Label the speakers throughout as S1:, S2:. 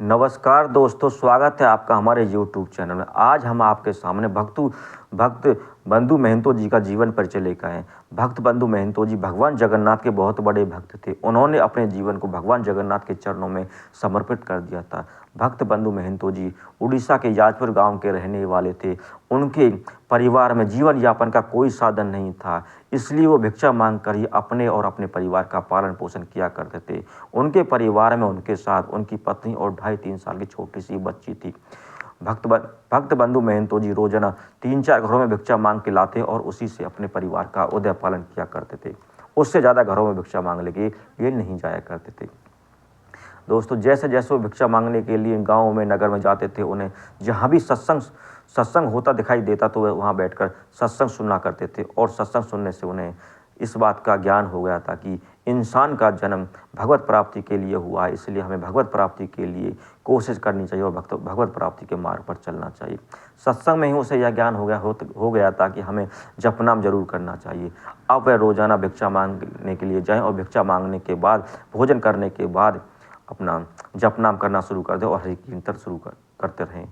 S1: नमस्कार दोस्तों, स्वागत है आपका हमारे यूट्यूब चैनल में। आज हम आपके सामने भक्त बंधु महंतो जी का जीवन परिचय लेकर आए हैं। भक्त बंधु महंतो जी भगवान जगन्नाथ के बहुत बड़े भक्त थे। उन्होंने अपने जीवन को भगवान जगन्नाथ के चरणों में समर्पित कर दिया था। भक्त बंधु महंतो जी उड़ीसा के याजपुर गांव के रहने वाले थे। उनके परिवार में जीवन यापन का कोई साधन नहीं था, इसलिए वो भिक्षा मांग कर ही अपने और अपने परिवार का पालन पोषण किया करते थे। उनके परिवार में उनके साथ उनकी पत्नी और 2.5-3 साल की छोटी सी बच्ची थी। भक्त बंधु महंतो जी रोजाना 3-4 घरों में भिक्षा मांग के लाते और उसी से अपने परिवार का उदय पालन किया करते थे। उससे ज़्यादा घरों में भिक्षा मांगने के लिए नहीं जाया करते थे। दोस्तों, जैसे जैसे वो भिक्षा मांगने के लिए गाँव में नगर में जाते थे, उन्हें जहाँ भी सत्संग होता दिखाई देता तो वे वहाँ बैठकर सत्संग सुना करते थे। और सत्संग सुनने से उन्हें इस बात का ज्ञान हो गया था कि इंसान का जन्म भगवत प्राप्ति के लिए हुआ है, इसलिए हमें भगवत प्राप्ति के लिए कोशिश करनी चाहिए और भगवत प्राप्ति के मार्ग पर चलना चाहिए। सत्संग में ही उसे यह ज्ञान हो गया था कि हमें जप नाम जरूर करना चाहिए। अब वह रोजाना भिक्षा मांगने के लिए जाएं और भिक्षा मांगने के बाद, भोजन करने के बाद अपना जप नाम करना शुरू कर दे और हरि कीर्तन करते रहें।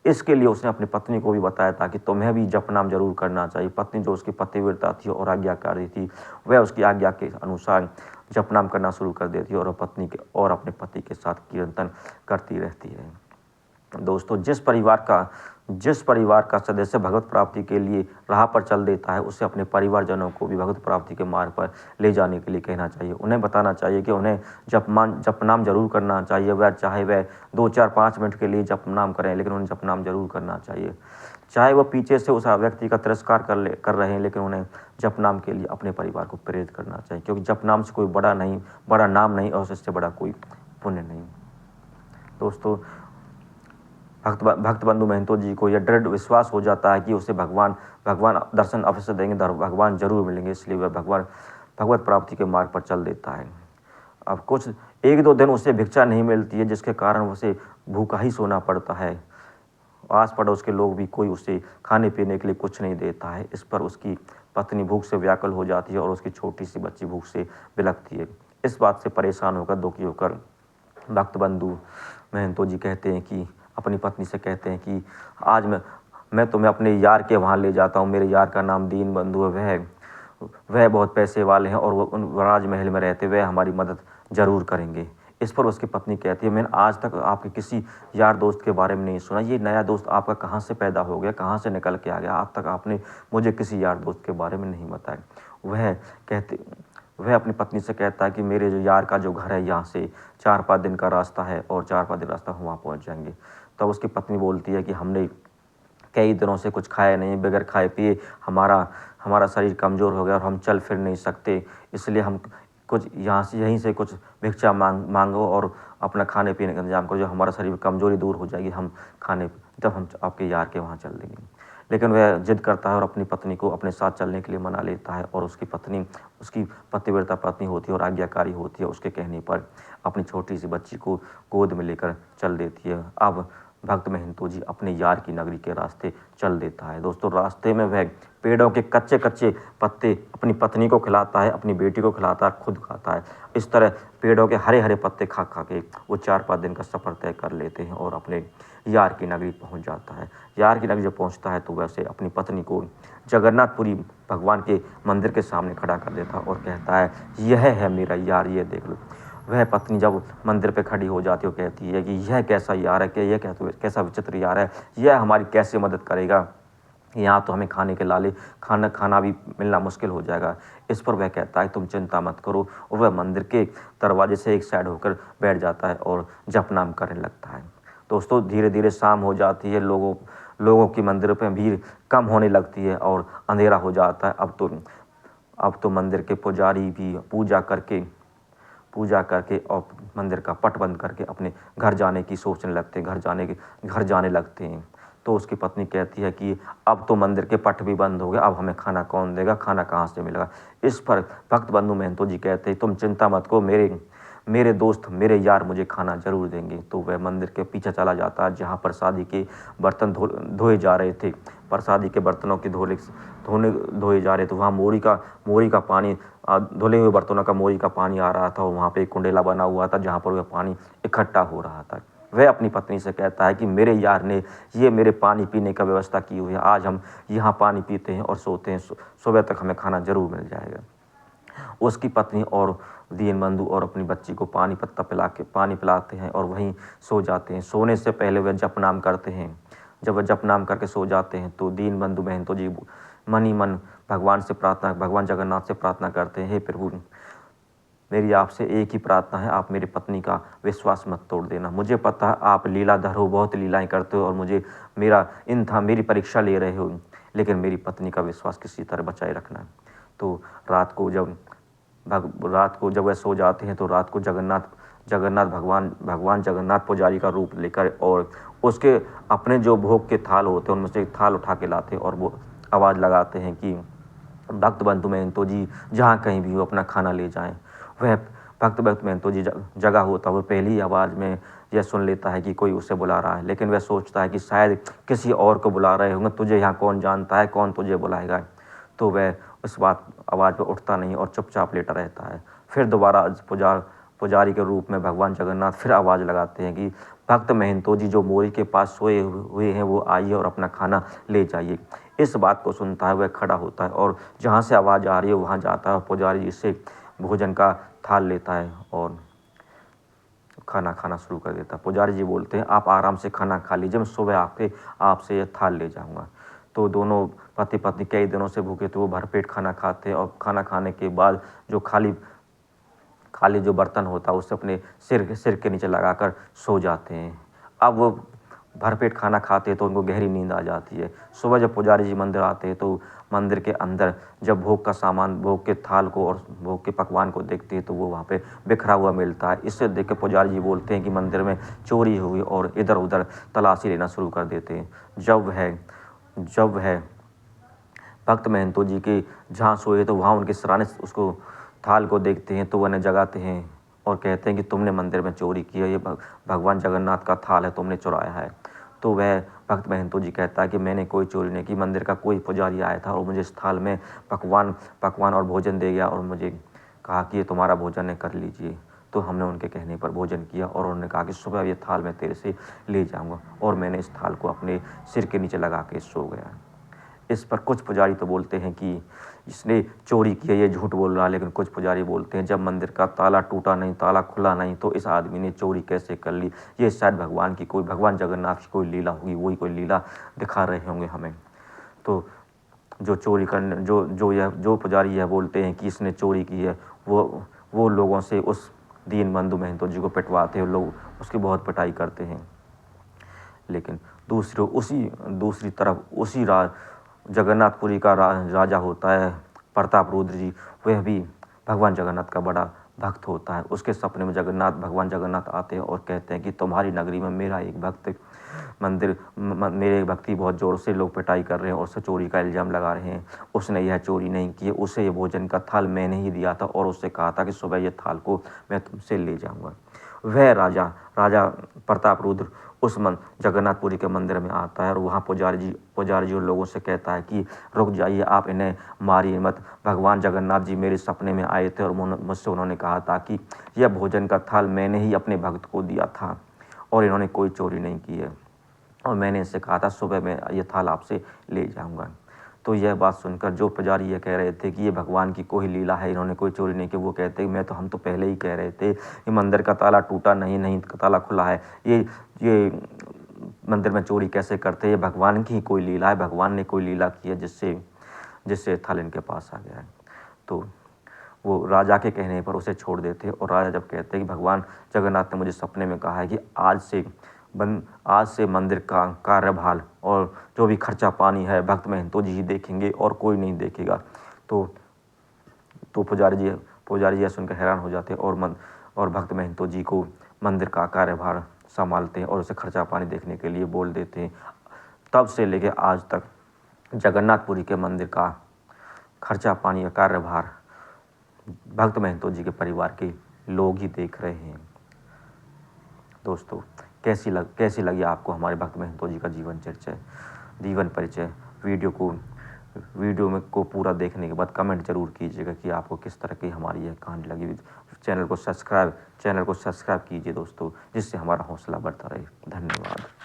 S1: इसके लिए उसने अपनी पत्नी को भी बताया था कि तुम्हें भी जप नाम जरूर करना चाहिए। पत्नी, जो उसकी पतिव्रता थी और आज्ञाकारी थी, वह उसकी आज्ञा के अनुसार जप नाम करना शुरू कर देती है और अपने पति के साथ कीर्तन करती रहती है। दोस्तों, जिस परिवार का सदस्य भगवत प्राप्ति के लिए राह पर चल देता है, उसे अपने परिवारजनों को भी भगवत प्राप्ति के मार्ग पर ले जाने के लिए कहना चाहिए। उन्हें बताना चाहिए कि उन्हें जप नाम जरूर करना चाहिए। वह चाहे वह 2-4-5 मिनट के लिए जप नाम करें, लेकिन उन्हें जप नाम जरूर करना चाहिए। चाहे वह पीछे से उस व्यक्ति का तिरस्कार कर रहे हैं, लेकिन उन्हें जप नाम के लिए अपने परिवार को प्रेरित करना चाहिए, क्योंकि जप नाम से कोई बड़ा नाम नहीं और उससे बड़ा कोई पुण्य नहीं। दोस्तों, भक्त बंधु महंतो जी को यह दृढ़ विश्वास हो जाता है कि उसे भगवान दर्शन अवश्य देंगे, भगवान जरूर मिलेंगे, इसलिए वह भगवत प्राप्ति के मार्ग पर चल देता है। अब कुछ 1-2 दिन उसे भिक्षा नहीं मिलती है, जिसके कारण उसे भूखा ही सोना पड़ता है। आस पड़ोस के लोग भी कोई उसे खाने पीने के लिए कुछ नहीं देता है। इस पर उसकी पत्नी भूख से व्याकुल हो जाती है और उसकी छोटी सी बच्ची भूख से बिलखती है। इस बात से परेशान होकर, दुखी होकर भक्त बंधु महंतो जी अपनी पत्नी से कहते हैं कि आज मैं तुम्हें अपने यार के वहाँ ले जाता हूँ। मेरे यार का नाम दीन बंधु है। वह बहुत पैसे वाले हैं और वो उन राजमहल में रहते, वह हमारी मदद जरूर करेंगे। इस पर उसकी पत्नी कहती है, मैंने आज तक आपके किसी यार दोस्त के बारे में नहीं सुना। ये नया दोस्त आपका कहाँ से पैदा हो गया, कहाँ से निकल के आ गया? आज तक आपने मुझे किसी यार दोस्त के बारे में नहीं बताया। वह अपनी पत्नी से कहता है कि मेरे जो यार का जो घर है, यहाँ से 4-5 दिन का रास्ता है और 4-5 दिन रास्ता हम वहाँ पहुँच जाएंगे। तब उसकी पत्नी बोलती है कि हमने कई दिनों से कुछ खाया नहीं, बगैर खाए पिए हमारा शरीर कमज़ोर हो गया और हम चल फिर नहीं सकते, इसलिए हम कुछ यहीं से कुछ भिक्षा मांगो और अपना खाने पीने का इंतजाम करो, जो हमारा शरीर कमज़ोरी दूर हो जाएगी, तब हम आपके यार के वहाँ चल देंगे। लेकिन वह जिद करता है और अपनी पत्नी को अपने साथ चलने के लिए मना लेता है और उसकी पतिव्रता पत्नी होती है और आज्ञाकारी होती है। उसके कहने पर अपनी छोटी सी बच्ची को गोद में लेकर चल देती है। अब भक्त महंतो जी अपने यार की नगरी के रास्ते चल देता है। दोस्तों, रास्ते में वह पेड़ों के कच्चे पत्ते अपनी पत्नी को खिलाता है, अपनी बेटी को खिलाता है, खुद खाता है। इस तरह पेड़ों के हरे हरे पत्ते खा के वो 4-5 दिन का सफ़र तय कर लेते हैं और अपने यार की नगरी पहुंच जाता है। यार की नगरी जब पहुंचता है तो वैसे अपनी पत्नी को जगन्नाथपुरी भगवान के मंदिर के सामने खड़ा कर देता है और कहता है, यह है मेरा यार, ये देख लो। वह पत्नी जब मंदिर पे खड़ी हो जाती है, कहती है कि यह कैसा यार है, यह कैसा विचित्र यार है, यह हमारी कैसे मदद करेगा? यहाँ तो हमें खाने के लाले खाना भी मिलना मुश्किल हो जाएगा। इस पर वह कहता है, तुम चिंता मत करो, और वह मंदिर के दरवाजे से एक साइड होकर बैठ जाता है और जप नाम करने लगता है। दोस्तों, धीरे धीरे शाम हो जाती है, लोगों की मंदिर पे भीड़ कम होने लगती है और अंधेरा हो जाता है। अब तो मंदिर के पुजारी भी पूजा करके और मंदिर का पट बंद करके अपने घर जाने की सोचने लगते हैं, घर जाने लगते हैं। तो उसकी पत्नी कहती है कि अब तो मंदिर के पट भी बंद हो गए, अब हमें खाना कौन देगा, खाना कहाँ से मिलेगा? इस पर भक्त बंधु महंतो जी कहते हैं, तुम चिंता मत करो, मेरे दोस्त, मेरे यार मुझे खाना जरूर देंगे। तो वह मंदिर के पीछे चला जाता है, जहाँ प्रसादी के बर्तन धोए जा रहे थे। प्रसादी के बर्तनों की धोए जा रहे थे। वहाँ मोरी का पानी, धुले हुए बर्तनों का मोरी का पानी आ रहा था और वहाँ पे एक कुंडेला बना हुआ था, जहाँ पर वह पानी इकट्ठा हो रहा था। वह अपनी पत्नी से कहता है कि मेरे यार ने ये मेरे पानी पीने का व्यवस्था की हुई है, आज हम यहाँ पानी पीते हैं और सोते हैं, सुबह तक हमें खाना जरूर मिल जाएगा। उसकी पत्नी और दीनबंधु और अपनी बच्ची को पानी पिलाते हैं और वहीं सो जाते हैं। सोने से पहले वह जप नाम करते हैं। जब वह जप नाम करके सो जाते हैं तो दीनबंधु महंतो जी मन ही मन भगवान जगन्नाथ से प्रार्थना करते हैं, हे प्रभु, मेरी आपसे एक ही प्रार्थना है, आप मेरी पत्नी का विश्वास मत तोड़ देना। मुझे पता है आप लीलाधर हो, बहुत लीलाएं करते हो और मेरी परीक्षा ले रहे हो, लेकिन मेरी पत्नी का विश्वास किसी तरह बचाए रखना। तो रात को जब वह सो जाते हैं तो रात को भगवान जगन्नाथ पुजारी का रूप लेकर और उसके अपने जो भोग के थाल होते हैं उनमें से एक थाल उठा के लाते हैं और वो आवाज़ लगाते हैं कि भक्त बंधु महंतो जी जहाँ कहीं भी हो अपना खाना ले जाएं। वह भक्त महंतो जी जगा होता, वह पहली आवाज़ में यह सुन लेता है कि कोई उसे बुला रहा है, लेकिन वह सोचता है कि शायद किसी और को बुला रहे होंगे, तुझे यहाँ कौन जानता है, कौन तुझे बुलाएगा। तो वह उस आवाज़ पर उठता नहीं और चुपचाप लेटा रहता है। फिर दोबारा पुजारी के रूप में भगवान जगन्नाथ फिर आवाज़ लगाते हैं कि भक्त महंतो जी जो मोरी के पास सोए हुए हैं वो आइए और अपना खाना ले जाइए। इस बात को सुनता है वह खड़ा होता है और जहाँ से आवाज़ आ रही है वहाँ जाता है और पुजारी जी से भोजन का थाल लेता है और खाना खाना शुरू कर देता है। पुजारी जी बोलते हैं आप आराम से खाना खा लीजिए, मैं सुबह आके आपसे यह थाल ले जाऊँगा। तो दोनों पति पत्नी कई दिनों से भूखे थे, वो भरपेट खाना खाते हैं और खाना खाने के बाद जो खाली जो बर्तन होता है उससे अपने सिर के नीचे लगाकर सो जाते हैं। अब वो भरपेट खाना खाते हैं तो उनको गहरी नींद आ जाती है। सुबह जब पुजारी जी मंदिर आते हैं तो मंदिर के अंदर जब भोग का सामान, भोग के थाल को और भोग के पकवान को देखते हैं तो वो वहाँ पे बिखरा हुआ मिलता है। इससे देख के पुजारी जी बोलते हैं कि मंदिर में चोरी हुई और इधर उधर तलाशी लेना शुरू कर देते हैं। जब वह भक्त महंतो जी के जहाँ सोए तो वहाँ उनके सराने उसको थाल को देखते हैं तो वह जगाते हैं और कहते हैं कि तुमने मंदिर में चोरी की है, ये भगवान जगन्नाथ का थाल है, तुमने चुराया है। तो वह भक्त महंतो जी कहता है कि मैंने कोई चोरी नहीं की, मंदिर का कोई पुजारी आया था और मुझे इस थाल में पकवान और भोजन दे गया और मुझे कहा कि ये तुम्हारा भोजन है, कर लीजिए। तो हमने उनके कहने पर भोजन किया और उन्होंने कहा कि सुबह ये थाल मैं तेरे से ले जाऊँगा, और मैंने इस थाल को अपने सिर के नीचे लगा के सो गया। इस पर कुछ पुजारी तो बोलते हैं कि इसने चोरी की है, ये झूठ बोल रहा है, लेकिन कुछ पुजारी बोलते हैं जब मंदिर का ताला टूटा नहीं, ताला खुला नहीं, तो इस आदमी ने चोरी कैसे कर ली, ये शायद भगवान जगन्नाथ की कोई लीला होगी, वही कोई लीला दिखा रहे होंगे हमें। तो जो चोरी करने जो पुजारी यह बोलते हैं कि इसने चोरी की है, वो लोगों से उस दीनबंधु महंतो जी को पिटवाते हैं, लोग उसकी बहुत पिटाई करते हैं। लेकिन दूसरी तरफ उसी जगन्नाथपुरी का राजा होता है प्रताप रुद्र जी, वह भी भगवान जगन्नाथ का बड़ा भक्त होता है। उसके सपने में भगवान जगन्नाथ आते हैं और कहते हैं कि तुम्हारी नगरी में मेरा एक भक्त मेरे भक्ति बहुत ज़ोर से लोग पिटाई कर रहे हैं और उसे चोरी का इल्ज़ाम लगा रहे हैं। उसने यह चोरी नहीं की, उसे ये भोजन का थाल मैंने ही दिया था और उससे कहा था कि सुबह ये थाल को मैं तुमसे ले जाऊँगा। वह राजा प्रताप रुद्र उस जगन्नाथपुरी के मंदिर में आता है और वहाँ पुजारी जी उन लोगों से कहता है कि रुक जाइए, आप इन्हें मारिए मत। भगवान जगन्नाथ जी मेरे सपने में आए थे और मुझसे उन्होंने कहा था कि यह भोजन का थाल मैंने ही अपने भक्त को दिया था और इन्होंने कोई चोरी नहीं की है, और मैंने इनसे कहा था सुबह मैं ये थाल आपसे ले जाऊँगा। तो यह बात सुनकर जो पुजारी ये कह रहे थे कि ये भगवान की कोई लीला है, इन्होंने कोई चोरी नहीं की, वो कहते हैं हम तो पहले ही कह रहे थे कि मंदिर का ताला टूटा नहीं, ताला खुला है, ये मंदिर में चोरी कैसे करते, ये भगवान की ही कोई लीला है, भगवान ने कोई लीला की है जिससे थाल इनके पास आ गया है। तो वो राजा के कहने पर उसे छोड़ देते और राजा जब कहते हैं कि भगवान जगन्नाथ ने मुझे सपने में कहा है कि आज से मंदिर का कार्यभार और जो भी खर्चा पानी है भक्त महंतो जी ही देखेंगे और कोई नहीं देखेगा। तो पुजारी जी सुनकर हैरान हो जाते हैं और भक्त महंतो जी को मंदिर का कार्यभार संभालते हैं और उसे खर्चा पानी देखने के लिए बोल देते हैं। तब से लेके आज तक जगन्नाथपुरी के मंदिर का खर्चा पानी का कार्यभार भक्त महंतो जी के परिवार के लोग ही देख रहे हैं। दोस्तों, कैसी लगी आपको हमारे भक्त महंतो जी का जीवन परिचय? वीडियो को पूरा देखने के बाद कमेंट जरूर कीजिएगा कि आपको किस तरह की हमारी यह कहानी लगी। चैनल को सब्सक्राइब कीजिए दोस्तों, जिससे हमारा हौसला बढ़ता रहे। धन्यवाद।